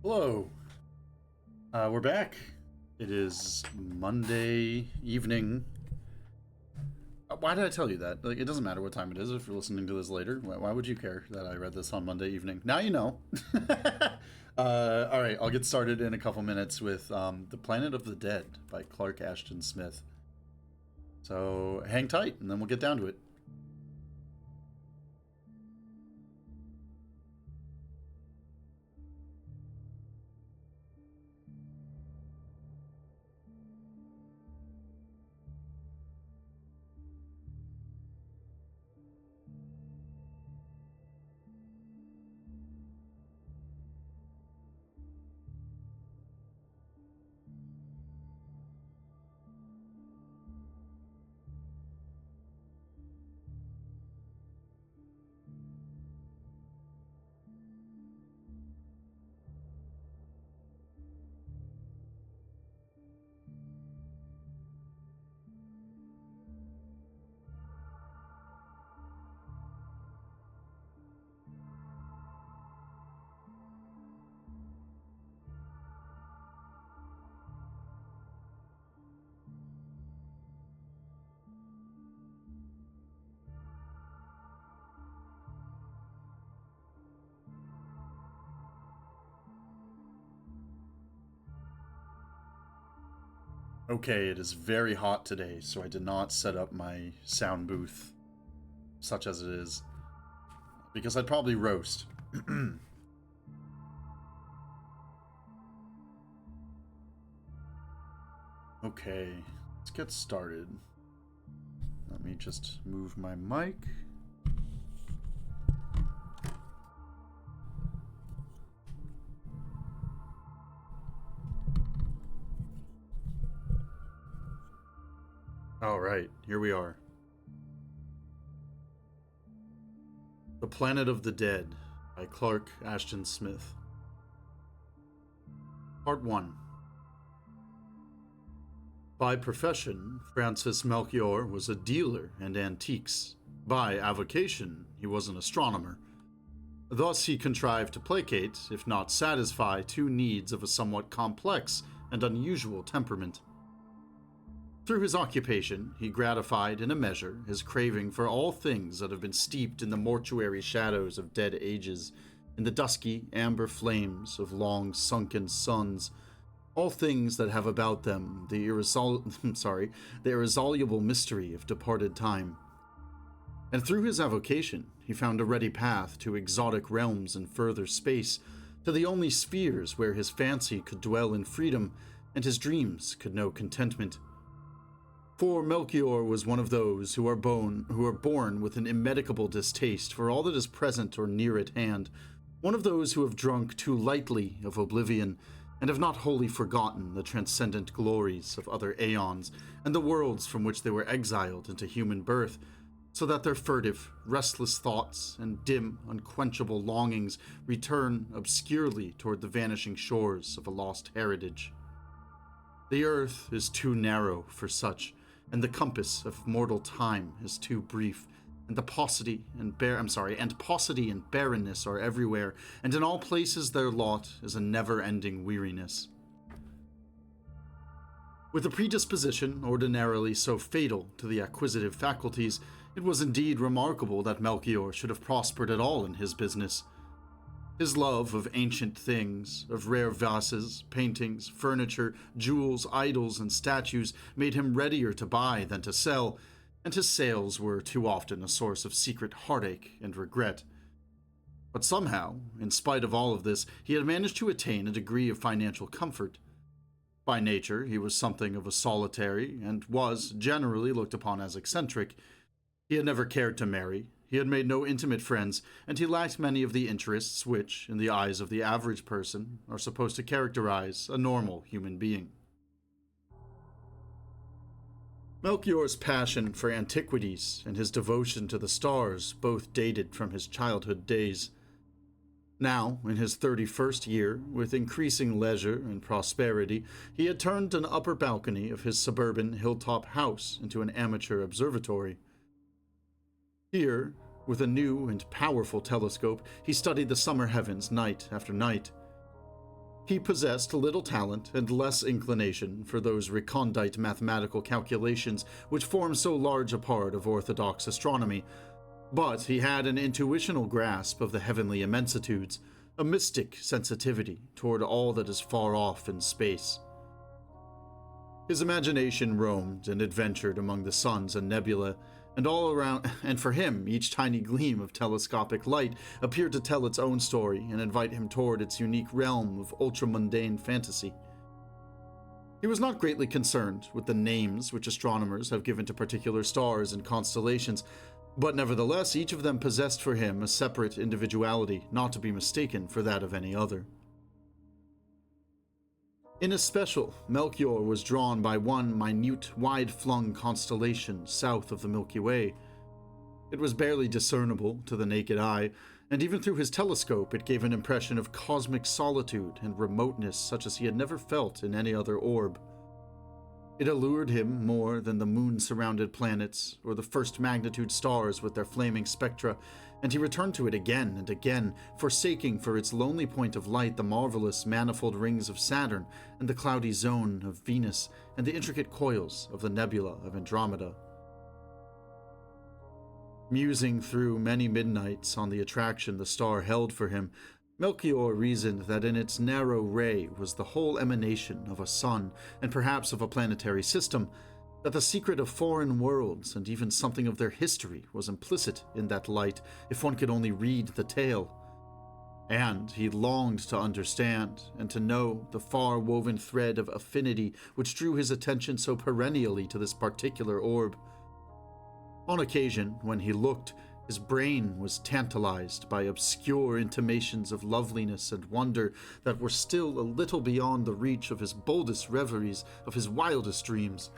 Hello. We're back. It is Monday evening. Why did I tell you that? Like, it doesn't matter what time it is if you're listening to this later. Why would you care that I read this on Monday evening? Now you know. All right, I'll get started in a couple minutes with The Planet of the Dead by Clark Ashton Smith. So hang tight, and then we'll get down to it. Okay, it is very hot today, so I did not set up my sound booth, such as it is, because I'd probably roast. Okay, let's get started. Let me just move my mic. All right, here we are. The Planet of the Dead by Clark Ashton Smith. Part 1. By profession, Francis Melchior was a dealer in antiques. By avocation, he was an astronomer. Thus he contrived to placate, if not satisfy, two needs of a somewhat complex and unusual temperament. Through his occupation, he gratified in a measure his craving for all things that have been steeped in the mortuary shadows of dead ages, in the dusky amber flames of long sunken suns, all things that have about them the irresoluble mystery of departed time. And through his avocation, he found a ready path to exotic realms and further space, to the only spheres where his fancy could dwell in freedom and his dreams could know contentment. For Melchior was one of those who are born with an immedicable distaste for all that is present or near at hand, one of those who have drunk too lightly of oblivion, and have not wholly forgotten the transcendent glories of other aeons and the worlds from which they were exiled into human birth, so that their furtive, restless thoughts and dim, unquenchable longings return obscurely toward the vanishing shores of a lost heritage. The earth is too narrow for such, and the compass of mortal time is too brief, and paucity and barrenness are everywhere, and in all places their lot is a never-ending weariness. With a predisposition ordinarily so fatal to the acquisitive faculties, it was indeed remarkable that Melchior should have prospered at all in his business. His love of ancient things, of rare vases, paintings, furniture, jewels, idols, and statues made him readier to buy than to sell, and his sales were too often a source of secret heartache and regret. But somehow, in spite of all of this, he had managed to attain a degree of financial comfort. By nature, he was something of a solitary, and was generally looked upon as eccentric. He had never cared to marry, he had made no intimate friends, and he lacked many of the interests which, in the eyes of the average person, are supposed to characterize a normal human being. Melchior's passion for antiquities and his devotion to the stars both dated from his childhood days. Now, in his 31st year, with increasing leisure and prosperity, he had turned an upper balcony of his suburban hilltop house into an amateur observatory. Here, with a new and powerful telescope, he studied the summer heavens night after night. He possessed little talent and less inclination for those recondite mathematical calculations which form so large a part of orthodox astronomy, but he had an intuitional grasp of the heavenly immensitudes, a mystic sensitivity toward all that is far off in space. His imagination roamed and adventured among the suns and nebulae, and all around, and for him, each tiny gleam of telescopic light appeared to tell its own story and invite him toward its unique realm of ultra-mundane fantasy. He was not greatly concerned with the names which astronomers have given to particular stars and constellations, but nevertheless each of them possessed for him a separate individuality not to be mistaken for that of any other. In especial, Melchior was drawn by one minute, wide-flung constellation south of the Milky Way. It was barely discernible to the naked eye, and even through his telescope it gave an impression of cosmic solitude and remoteness such as he had never felt in any other orb. It allured him more than the moon-surrounded planets or the first-magnitude stars with their flaming spectra, and he returned to it again and again, forsaking for its lonely point of light the marvelous manifold rings of Saturn and the cloudy zone of Venus and the intricate coils of the nebula of Andromeda. Musing through many midnights on the attraction the star held for him, Melchior reasoned that in its narrow ray was the whole emanation of a sun, and perhaps of a planetary system, that the secret of foreign worlds and even something of their history was implicit in that light, if one could only read the tale. And he longed to understand and to know the far-woven thread of affinity which drew his attention so perennially to this particular orb. On occasion, when he looked, his brain was tantalized by obscure intimations of loveliness and wonder that were still a little beyond the reach of his boldest reveries, of his wildest dreams.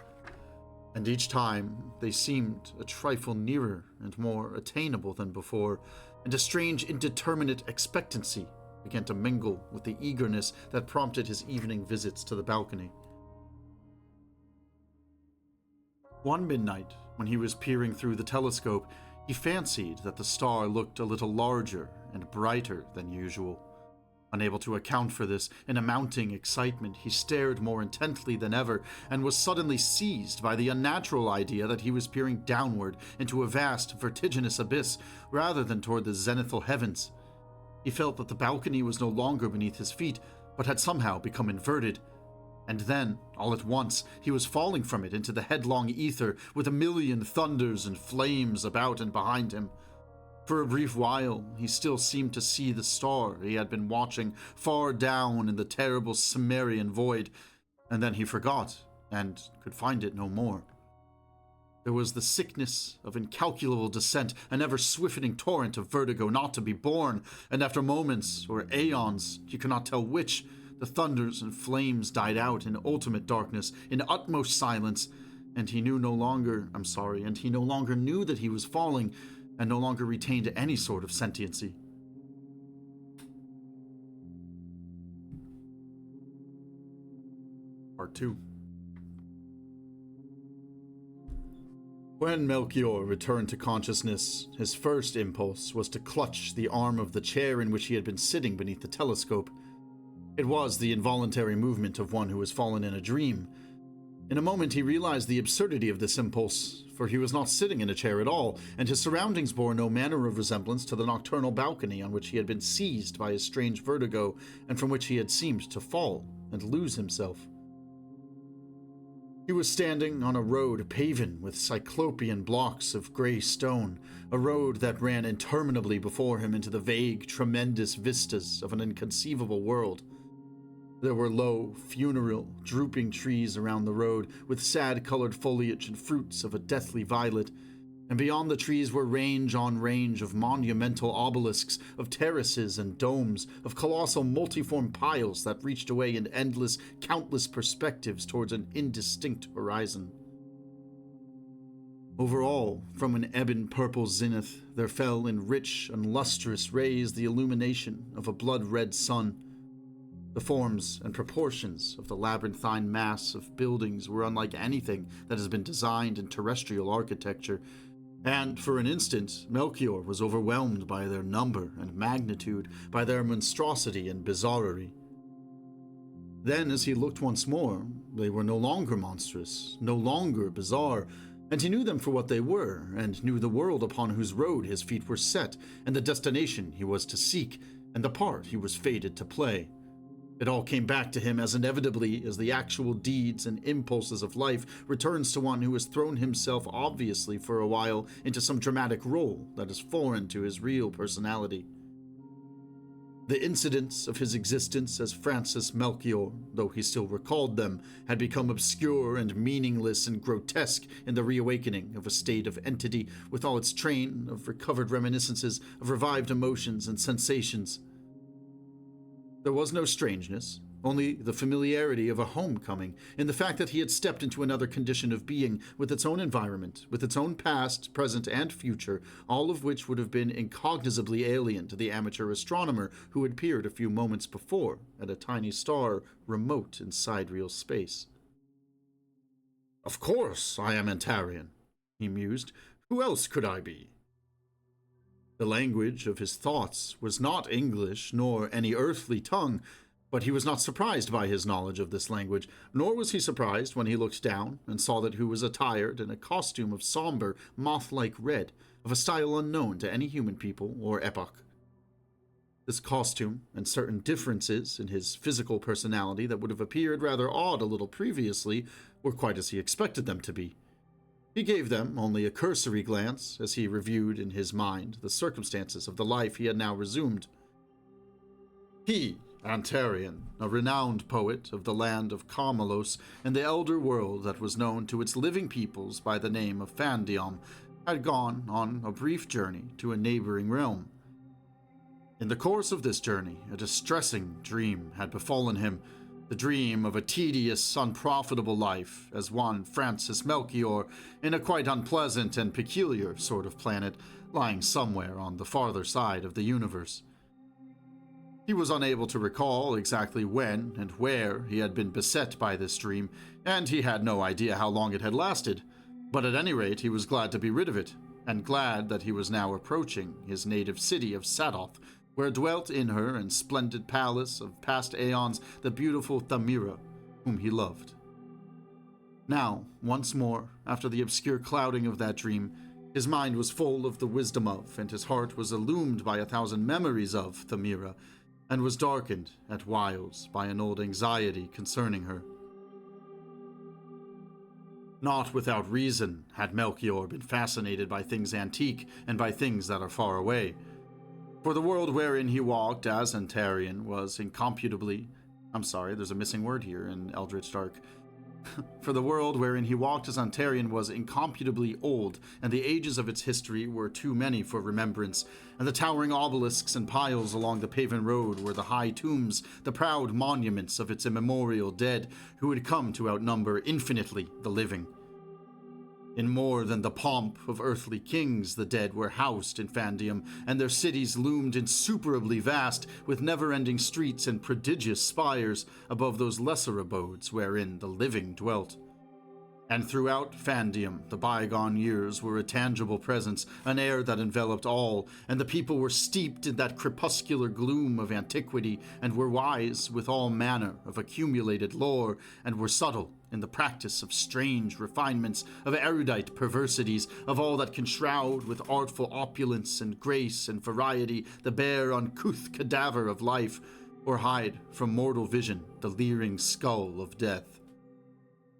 And each time they seemed a trifle nearer and more attainable than before, and a strange indeterminate expectancy began to mingle with the eagerness that prompted his evening visits to the balcony. One midnight, when he was peering through the telescope, he fancied that the star looked a little larger and brighter than usual. Unable to account for this, in a mounting excitement, he stared more intently than ever, and was suddenly seized by the unnatural idea that he was peering downward into a vast, vertiginous abyss, rather than toward the zenithal heavens. He felt that the balcony was no longer beneath his feet, but had somehow become inverted. And then, all at once, he was falling from it into the headlong ether, with a million thunders and flames about and behind him. For a brief while, he still seemed to see the star he had been watching far down in the terrible Cimmerian void, and then he forgot, and could find it no more. There was the sickness of incalculable descent, an ever-swiftning torrent of vertigo not to be borne, and after moments, or aeons, he could not tell which, the thunders and flames died out in ultimate darkness, in utmost silence, and he no longer knew that he was falling, and no longer retained any sort of sentiency. Part 2. When Melchior returned to consciousness, his first impulse was to clutch the arm of the chair in which he had been sitting beneath the telescope. It was the involuntary movement of one who has fallen in a dream. In a moment he realized the absurdity of this impulse, for he was not sitting in a chair at all, and his surroundings bore no manner of resemblance to the nocturnal balcony on which he had been seized by a strange vertigo, and from which he had seemed to fall and lose himself. He was standing on a road paven with cyclopean blocks of grey stone, a road that ran interminably before him into the vague, tremendous vistas of an inconceivable world. There were low, funereal, drooping trees around the road, with sad-colored foliage and fruits of a deathly violet, and beyond the trees were range on range of monumental obelisks, of terraces and domes, of colossal multiform piles that reached away in endless, countless perspectives towards an indistinct horizon. Over all, from an ebon-purple zenith, there fell in rich and lustrous rays the illumination of a blood-red sun. The forms and proportions of the labyrinthine mass of buildings were unlike anything that has been designed in terrestrial architecture, and for an instant Melchior was overwhelmed by their number and magnitude, by their monstrosity and bizarrerie. Then, as he looked once more, they were no longer monstrous, no longer bizarre, and he knew them for what they were, and knew the world upon whose road his feet were set, and the destination he was to seek, and the part he was fated to play. It all came back to him as inevitably as the actual deeds and impulses of life returns to one who has thrown himself obviously for a while into some dramatic role that is foreign to his real personality. The incidents of his existence as Francis Melchior, though he still recalled them, had become obscure and meaningless and grotesque in the reawakening of a state of entity with all its train of recovered reminiscences of revived emotions and sensations. There was no strangeness, only the familiarity of a homecoming, in the fact that he had stepped into another condition of being, with its own environment, with its own past, present, and future, all of which would have been incognizably alien to the amateur astronomer who had peered a few moments before at a tiny star remote in sidereal space. "Of course I am Antarian," he mused. "Who else could I be?" The language of his thoughts was not English, nor any earthly tongue, but he was not surprised by his knowledge of this language, nor was he surprised when he looked down and saw that he was attired in a costume of somber, moth-like red, of a style unknown to any human people or epoch. This costume, and certain differences in his physical personality that would have appeared rather odd a little previously, were quite as he expected them to be. He gave them only a cursory glance as he reviewed in his mind the circumstances of the life he had now resumed. He, Antarian, a renowned poet of the land of Carmelos and the elder world that was known to its living peoples by the name of Fandium, had gone on a brief journey to a neighboring realm. In the course of this journey, a distressing dream had befallen him, the dream of a tedious, unprofitable life as one Francis Melchior in a quite unpleasant and peculiar sort of planet lying somewhere on the farther side of the universe. He was unable to recall exactly when and where he had been beset by this dream, and he had no idea how long it had lasted, but at any rate he was glad to be rid of it, and glad that he was now approaching his native city of Sadoth, where dwelt in her and splendid palace of past aeons the beautiful Thamira, whom he loved. Now, once more, after the obscure clouding of that dream, his mind was full of the wisdom of, and his heart was illumined by 1,000 memories of Thamira, and was darkened at whiles by an old anxiety concerning her. Not without reason had Melchior been fascinated by things antique and by things that are far away. For the world wherein he walked as Antarian was incomputably... there's a missing word here in Eldritch Dark. For the world wherein he walked as Antarian was incomputably old, and the ages of its history were too many for remembrance, and the towering obelisks and piles along the paven road were the high tombs, the proud monuments of its immemorial dead, who had come to outnumber infinitely the living. In more than the pomp of earthly kings, the dead were housed in Fandium, and their cities loomed insuperably vast, with never-ending streets and prodigious spires above those lesser abodes wherein the living dwelt. And throughout Fandium, the bygone years were a tangible presence, an air that enveloped all, and the people were steeped in that crepuscular gloom of antiquity, and were wise with all manner of accumulated lore, and were subtle in the practice of strange refinements, of erudite perversities, of all that can shroud with artful opulence and grace and variety the bare uncouth cadaver of life, or hide from mortal vision the leering skull of death.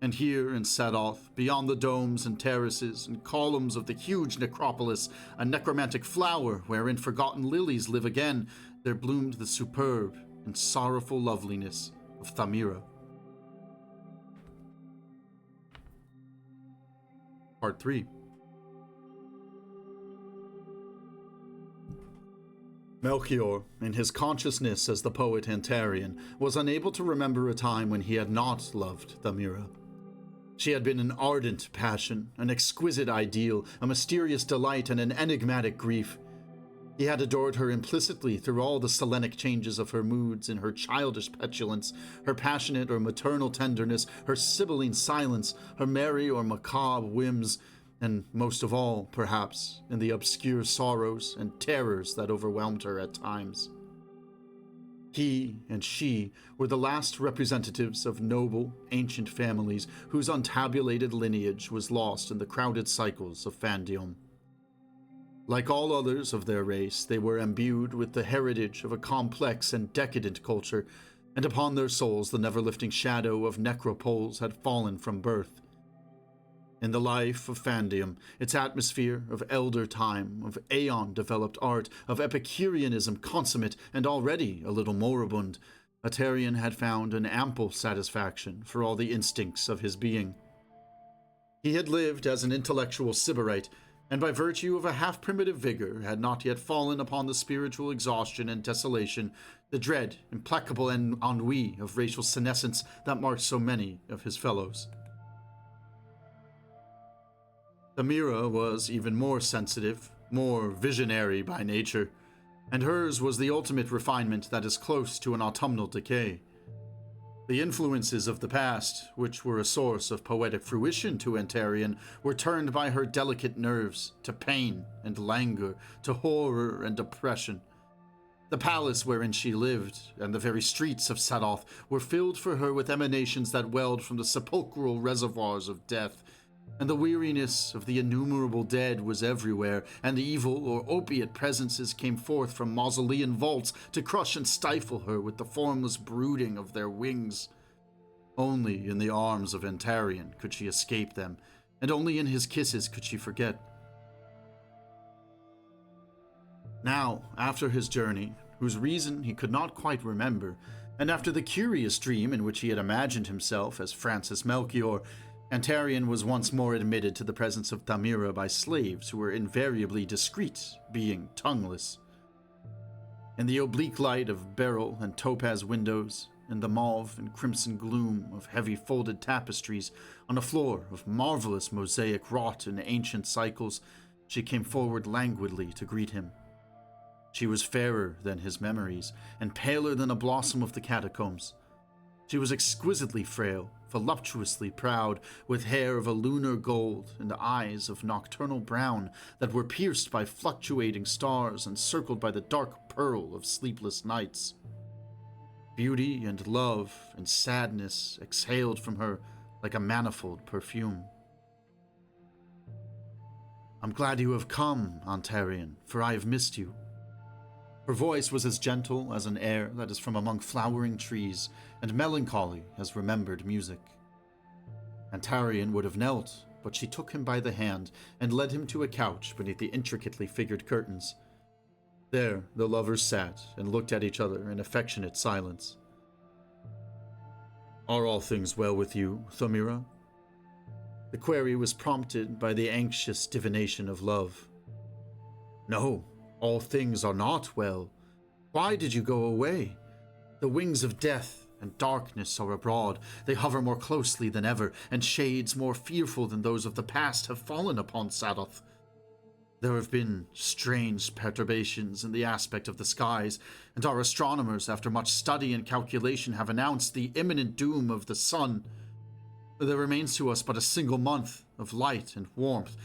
And here in Sadoth, beyond the domes and terraces and columns of the huge necropolis, a necromantic flower wherein forgotten lilies live again, there bloomed the superb and sorrowful loveliness of Thamira. Part 3. Melchior, in his consciousness as the poet Antarian, was unable to remember a time when he had not loved Thamira. She had been an ardent passion, an exquisite ideal, a mysterious delight, and an enigmatic grief. He had adored her implicitly through all the Selenic changes of her moods, in her childish petulance, her passionate or maternal tenderness, her sibylline silence, her merry or macabre whims, and most of all, perhaps, in the obscure sorrows and terrors that overwhelmed her at times. He and she were the last representatives of noble, ancient families whose untabulated lineage was lost in the crowded cycles of Fandium. Like all others of their race, they were imbued with the heritage of a complex and decadent culture, and upon their souls the never-lifting shadow of necropoles had fallen from birth. In the life of Fandium, its atmosphere of elder time, of aeon-developed art, of Epicureanism consummate and already a little moribund, Atarian had found an ample satisfaction for all the instincts of his being. He had lived as an intellectual sybarite, and by virtue of a half-primitive vigor had not yet fallen upon the spiritual exhaustion and desolation, the dread, implacable ennui of racial senescence that marked so many of his fellows. Thamira was even more sensitive, more visionary by nature, and hers was the ultimate refinement that is close to an autumnal decay. The influences of the past, which were a source of poetic fruition to Antarian, were turned by her delicate nerves to pain and languor, to horror and oppression. The palace wherein she lived, and the very streets of Sadoth, were filled for her with emanations that welled from the sepulchral reservoirs of death, and the weariness of the innumerable dead was everywhere, and the evil or opiate presences came forth from mausolean vaults to crush and stifle her with the formless brooding of their wings. Only in the arms of Antarian could she escape them, and only in his kisses could she forget. Now, after his journey, whose reason he could not quite remember, and after the curious dream in which he had imagined himself as Francis Melchior, Antarian was once more admitted to the presence of Thamira by slaves who were invariably discreet, being tongueless. In the oblique light of beryl and topaz windows, in the mauve and crimson gloom of heavy folded tapestries, on a floor of marvelous mosaic wrought in ancient cycles, she came forward languidly to greet him. She was fairer than his memories, and paler than a blossom of the catacombs. She was exquisitely frail, voluptuously proud, with hair of a lunar gold and eyes of nocturnal brown that were pierced by fluctuating stars and circled by the dark pearl of sleepless nights. Beauty and love and sadness exhaled from her like a manifold perfume. "I'm glad you have come, Antarian, for I have missed you." Her voice was as gentle as an air that is from among flowering trees, and melancholy as remembered music. Antarian would have knelt, but she took him by the hand and led him to a couch beneath the intricately figured curtains. There the lovers sat and looked at each other in affectionate silence. "Are all things well with you, Thamira?" The query was prompted by the anxious divination of love. "No, all things are not well. Why did you go away? The wings of death and darkness are abroad. They hover more closely than ever, and shades more fearful than those of the past have fallen upon Sadoth. There have been strange perturbations in the aspect of the skies, and our astronomers, after much study and calculation, have announced the imminent doom of the sun. There remains to us but a single month of light and warmth,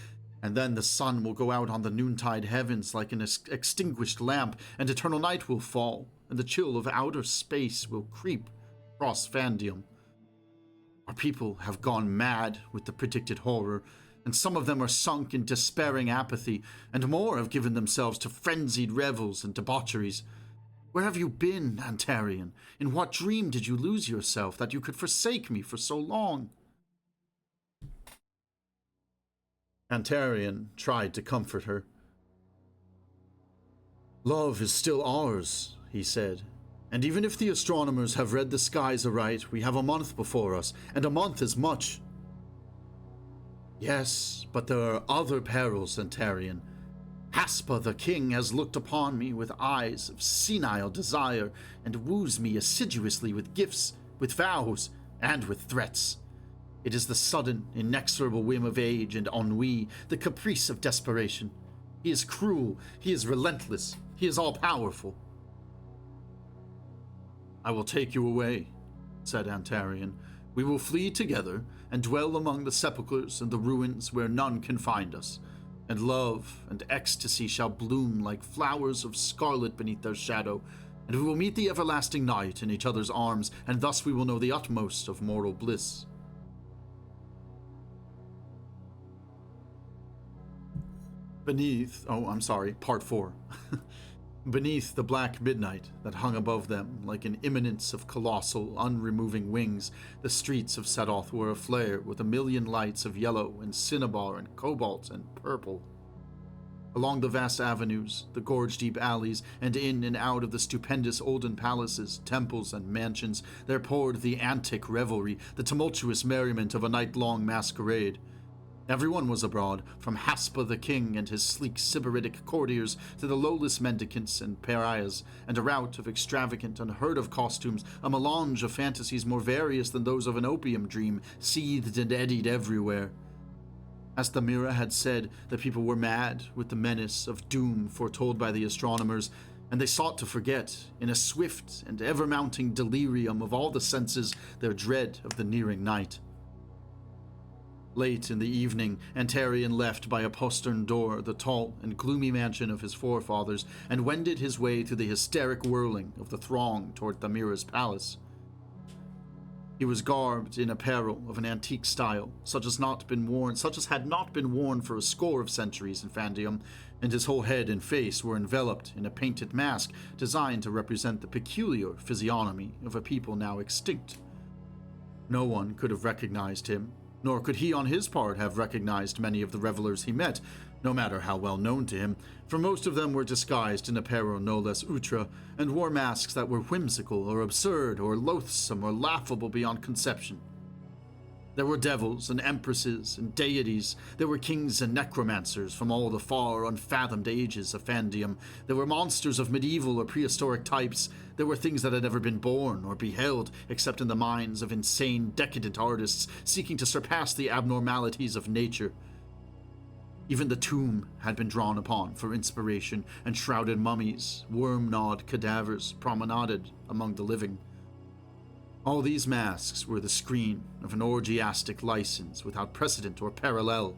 and then the sun will go out on the noontide heavens like an extinguished lamp, and eternal night will fall, and the chill of outer space will creep across Fandium. Our people have gone mad with the predicted horror, and some of them are sunk in despairing apathy, and more have given themselves to frenzied revels and debaucheries. Where have you been, Antarian? In what dream did you lose yourself, that you could forsake me for so long?" Antarian tried to comfort her. "Love is still ours," he said, "and even if the astronomers have read the skies aright, we have a month before us, and a month is much." "Yes, but there are other perils, Antarian. Haspa the king has looked upon me with eyes of senile desire, and woos me assiduously with gifts, with vows, and with threats. It is the sudden, inexorable whim of age and ennui, the caprice of desperation. He is cruel, he is relentless, he is all-powerful." "I will take you away," said Antarian. "We will flee together, and dwell among the sepulchres and the ruins where none can find us, and love and ecstasy shall bloom like flowers of scarlet beneath their shadow, and we will meet the everlasting night in each other's arms, and thus we will know the utmost of mortal bliss. Part 4. Beneath the black midnight that hung above them like an imminence of colossal, unremoving wings, the streets of Satoth were aflare with a million lights of yellow and cinnabar and cobalt and purple. Along the vast avenues, the gorge-deep alleys, and in and out of the stupendous olden palaces, temples, and mansions, there poured the antic revelry, the tumultuous merriment of a night-long masquerade. Everyone was abroad, from Haspa the king and his sleek sybaritic courtiers to the lowless mendicants and pariahs, and a rout of extravagant, unheard-of costumes, a melange of fantasies more various than those of an opium dream, seethed and eddied everywhere. As Thamira had said, the people were mad with the menace of doom foretold by the astronomers, and they sought to forget, in a swift and ever-mounting delirium of all the senses, their dread of the nearing night. Late in the evening, Antarian left by a postern door the tall and gloomy mansion of his forefathers, and wended his way through the hysteric whirling of the throng toward Thamira's palace. He was garbed in apparel of an antique style, such as had not been worn for a score of centuries in Fandium, and his whole head and face were enveloped in a painted mask designed to represent the peculiar physiognomy of a people now extinct. No one could have recognized him, nor could he on his part have recognized many of the revelers he met, no matter how well known to him, for most of them were disguised in apparel no less outre, and wore masks that were whimsical or absurd or loathsome or laughable beyond conception. There were devils and empresses and deities, there were kings and necromancers from all the far, unfathomed ages of Fandium, there were monsters of medieval or prehistoric types, there were things that had never been born or beheld except in the minds of insane, decadent artists seeking to surpass the abnormalities of nature. Even the tomb had been drawn upon for inspiration, and shrouded mummies, worm-gnawed cadavers promenaded among the living. All these masks were the screen of an orgiastic license without precedent or parallel.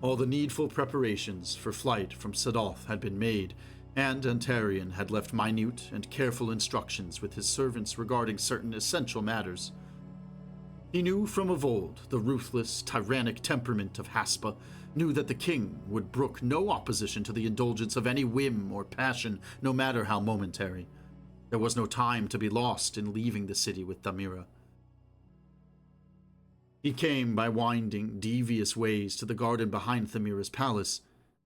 All the needful preparations for flight from Satoth had been made, and Antarian had left minute and careful instructions with his servants regarding certain essential matters. He knew from of old the ruthless, tyrannic temperament of Haspa, knew that the king would brook no opposition to the indulgence of any whim or passion, no matter how momentary. There was no time to be lost in leaving the city with Thamira. He came by winding, devious ways to the garden behind Thamira's palace.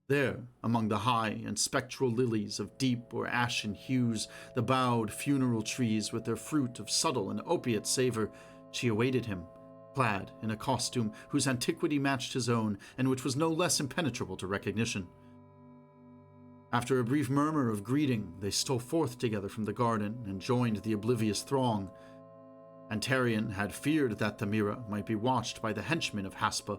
There, among the high and spectral lilies of deep or ashen hues, the bowed funeral trees with their fruit of subtle and opiate savor, she awaited him, clad in a costume whose antiquity matched his own, and which was no less impenetrable to recognition. After a brief murmur of greeting, they stole forth together from the garden and joined the oblivious throng. Antarian had feared that Thamira might be watched by the henchmen of Haspa,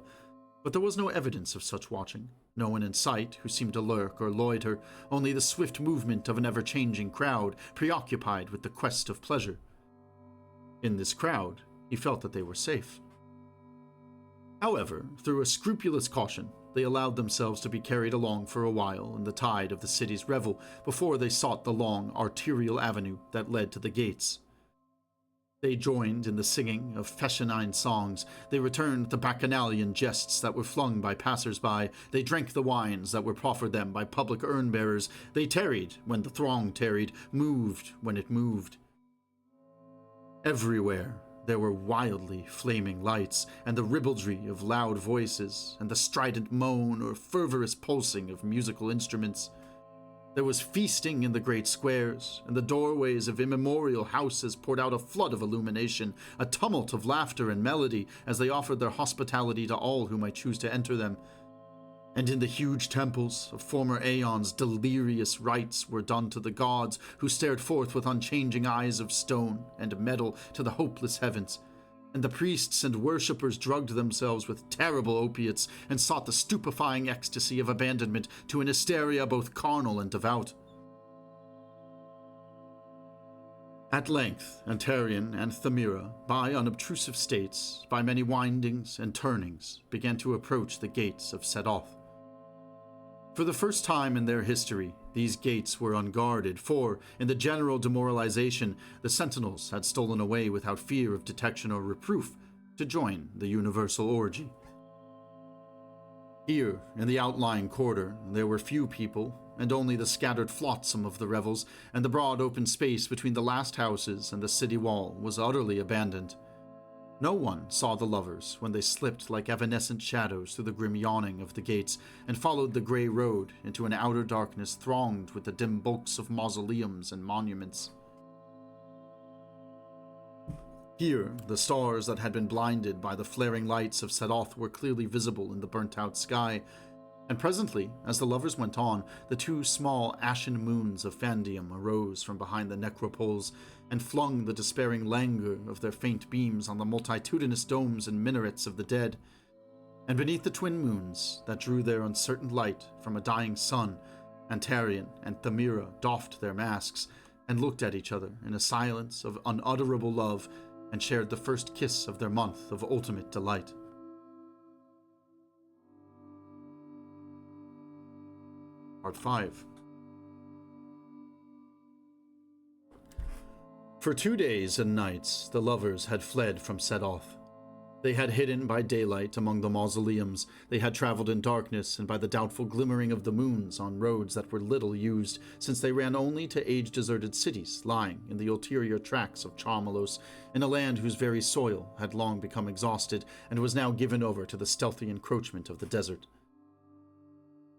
but there was no evidence of such watching, no one in sight who seemed to lurk or loiter, only the swift movement of an ever-changing crowd, preoccupied with the quest of pleasure. In this crowd, he felt that they were safe. However, through a scrupulous caution, they allowed themselves to be carried along for a while in the tide of the city's revel before they sought the long, arterial avenue that led to the gates. They joined in the singing of fescennine songs, they returned the bacchanalian jests that were flung by passers-by, they drank the wines that were proffered them by public urn-bearers, they tarried when the throng tarried, moved when it moved. Everywhere there were wildly flaming lights, and the ribaldry of loud voices, and the strident moan or fervorous pulsing of musical instruments. There was feasting in the great squares, and the doorways of immemorial houses poured out a flood of illumination, a tumult of laughter and melody as they offered their hospitality to all who might choose to enter them. And in the huge temples of former aeons, delirious rites were done to the gods, who stared forth with unchanging eyes of stone and metal to the hopeless heavens. And the priests and worshippers drugged themselves with terrible opiates and sought the stupefying ecstasy of abandonment to an hysteria both carnal and devout. At length, Antarian and Thamira, by unobtrusive states, by many windings and turnings, began to approach the gates of Satoth. For the first time in their history, These gates were unguarded, for, in the general demoralization, the sentinels had stolen away without fear of detection or reproof to join the universal orgy. Here, in the outlying quarter, there were few people, and only the scattered flotsam of the revels, and the broad open space between the last houses and the city wall was utterly abandoned. No one saw the lovers when they slipped like evanescent shadows through the grim yawning of the gates and followed the grey road into an outer darkness thronged with the dim bulks of mausoleums and monuments. Here, the stars that had been blinded by the flaring lights of Satoth were clearly visible in the burnt-out sky, and presently, as the lovers went on, the two small ashen moons of Fandium arose from behind the necropoles and flung the despairing languor of their faint beams on the multitudinous domes and minarets of the dead. And beneath the twin moons that drew their uncertain light from a dying sun, Antarian and Thamira doffed their masks and looked at each other in a silence of unutterable love and shared the first kiss of their month of ultimate delight. Part 5. For 2 days and nights, the lovers had fled from Satoth. They had hidden by daylight among the mausoleums, they had traveled in darkness and by the doubtful glimmering of the moons on roads that were little used, since they ran only to age-deserted cities lying in the ulterior tracts of Charmelos, in a land whose very soil had long become exhausted and was now given over to the stealthy encroachment of the desert.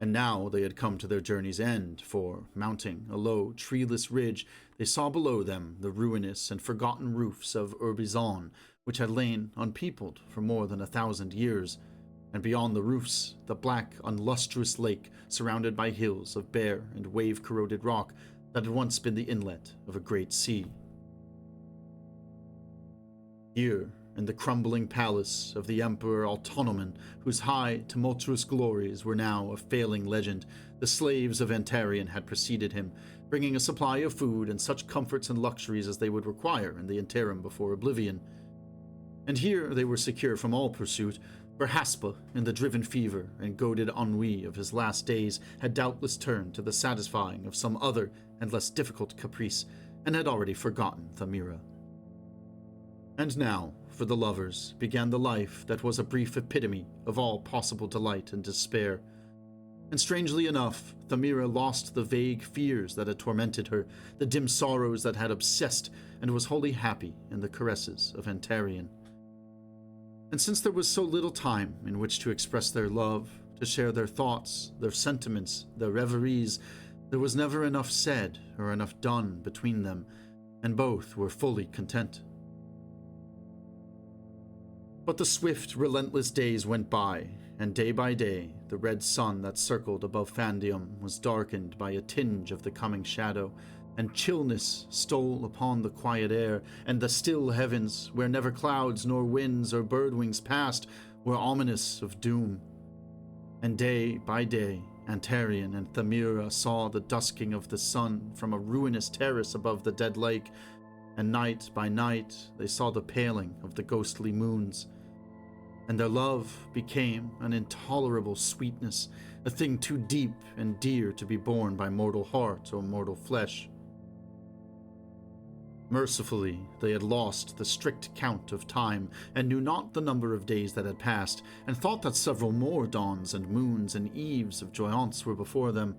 And now they had come to their journey's end, for, mounting a low, treeless ridge, they saw below them the ruinous and forgotten roofs of Urbizon, which had lain unpeopled for more than 1,000 years, and beyond the roofs, the black, unlustrous lake surrounded by hills of bare and wave-corroded rock that had once been the inlet of a great sea. Here, in the crumbling palace of the Emperor Autonoman, whose high, tumultuous glories were now a failing legend, the slaves of Antarian had preceded him, bringing a supply of food and such comforts and luxuries as they would require in the interim before oblivion. And here they were secure from all pursuit, for Haspa, in the driven fever and goaded ennui of his last days, had doubtless turned to the satisfying of some other and less difficult caprice, and had already forgotten Thamira. And now, for the lovers, began the life that was a brief epitome of all possible delight and despair. And strangely enough, Thamira lost the vague fears that had tormented her, the dim sorrows that had obsessed, and was wholly happy in the caresses of Antarian. And since there was so little time in which to express their love, to share their thoughts, their sentiments, their reveries, there was never enough said or enough done between them, and both were fully content. But the swift, relentless days went by, and day by day, the red sun that circled above Fandium was darkened by a tinge of the coming shadow, and chillness stole upon the quiet air, and the still heavens, where never clouds nor winds or bird wings passed, were ominous of doom. And day by day, Antarian and Thamira saw the dusking of the sun from a ruinous terrace above the dead lake, and night by night they saw the paling of the ghostly moons. And their love became an intolerable sweetness, a thing too deep and dear to be borne by mortal heart or mortal flesh. Mercifully, they had lost the strict count of time, and knew not the number of days that had passed, and thought that several more dawns and moons and eves of joyance were before them.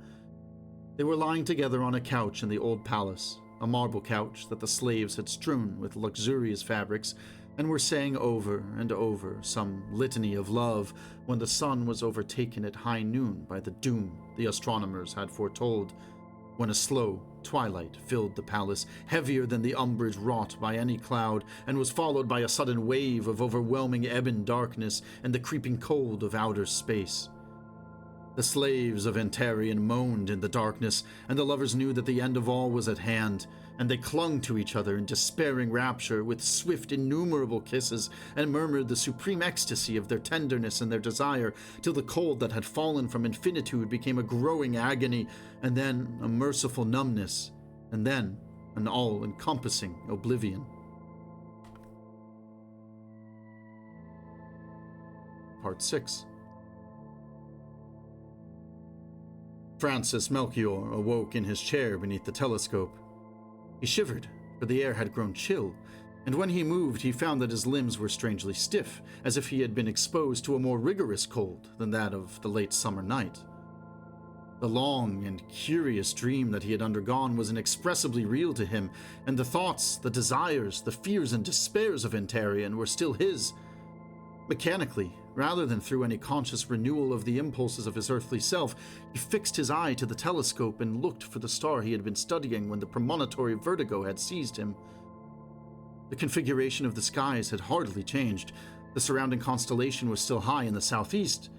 They were lying together on a couch in the old palace, a marble couch that the slaves had strewn with luxurious fabrics, and were saying over and over some litany of love, when the sun was overtaken at high noon by the doom the astronomers had foretold, when a slow twilight filled the palace, heavier than the umbrage wrought by any cloud, and was followed by a sudden wave of overwhelming ebon darkness and the creeping cold of outer space. The slaves of Antarian moaned in the darkness, and the lovers knew that the end of all was at hand, and they clung to each other in despairing rapture with swift, innumerable kisses, and murmured the supreme ecstasy of their tenderness and their desire, till the cold that had fallen from infinitude became a growing agony, and then a merciful numbness, and then an all-encompassing oblivion. Part 6. Francis Melchior awoke in his chair beneath the telescope. He shivered, for the air had grown chill, and when he moved he found that his limbs were strangely stiff, as if he had been exposed to a more rigorous cold than that of the late summer night. The long and curious dream that he had undergone was inexpressibly real to him, and the thoughts, the desires, the fears and despairs of Antarian were still his. Mechanically, rather than through any conscious renewal of the impulses of his earthly self, he fixed his eye to the telescope and looked for the star he had been studying when the premonitory vertigo had seized him. The configuration of the skies had hardly changed. The surrounding constellation was still high in the southeast,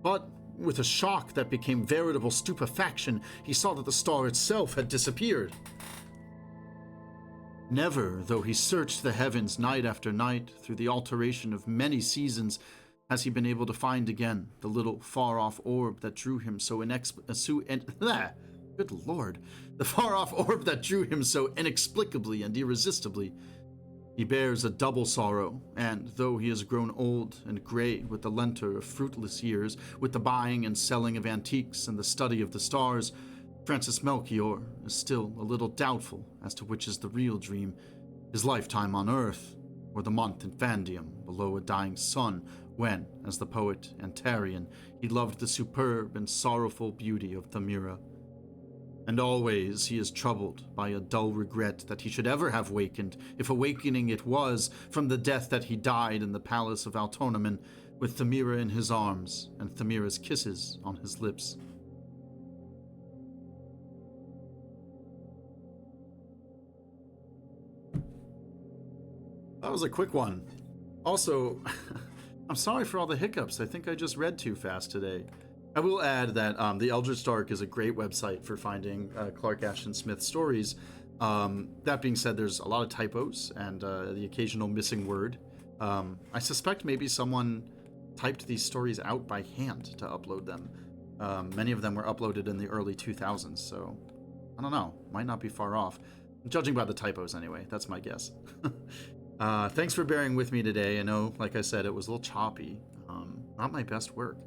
but with a shock that became veritable stupefaction, he saw that the star itself had disappeared. Never, though he searched the heavens night after night through the alteration of many seasons, has he been able to find again the little far-off orb that drew him so good lord, the far-off orb that drew him so inexplicably and irresistibly. He bears a double sorrow, and though he has grown old and grey with the lentor of fruitless years, with the buying and selling of antiques and the study of the stars, Francis Melchior is still a little doubtful as to which is the real dream, his lifetime on Earth, or the month in Vandium below a dying sun, when, as the poet Antarian, he loved the superb and sorrowful beauty of Thamira. And always he is troubled by a dull regret that he should ever have wakened, if awakening it was, from the death that he died in the palace of Altonomen, with Thamira in his arms and Thamira's kisses on his lips. That was a quick one. Also, I'm sorry for all the hiccups. I think I just read too fast today. I will add that the Eldritch Dark is a great website for finding Clark Ashton Smith stories. That being said, there's a lot of typos and the occasional missing word. I suspect maybe someone typed these stories out by hand to upload them. Many of them were uploaded in the early 2000s, so I don't know. Might not be far off. Judging by the typos anyway, that's my guess. Thanks for bearing with me today. I know, like I said, it was a little choppy. Not my best work.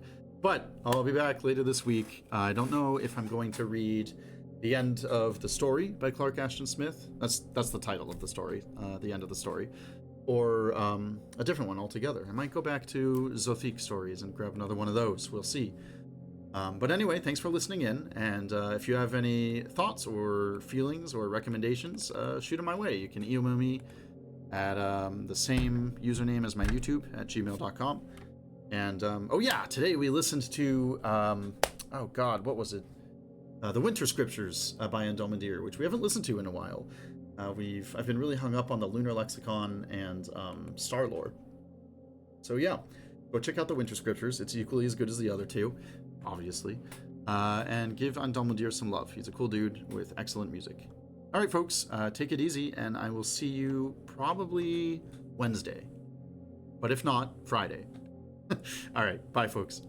But I'll be back later this week. I don't know if I'm going to read the end of the story by Clark Ashton Smith. That's the title of the story, the end of the story. Or a different one altogether. I might go back to Zothique stories and grab another one of those. We'll see. But anyway, thanks for listening in. And if you have any thoughts or feelings or recommendations, shoot them my way. You can email me at the same username as my YouTube at gmail.com. And, oh yeah, today we listened to, oh god, what was it? The Winter Scriptures by Aindulmedir, which we haven't listened to in a while. I've been really hung up on the Lunar Lexicon and Star Lore. So yeah, go check out the Winter Scriptures. It's equally as good as the other two, obviously. And give Aindulmedir some love. He's a cool dude with excellent music. All right, folks, take it easy, and I will see you probably Wednesday. But if not, Friday. All right, bye, folks.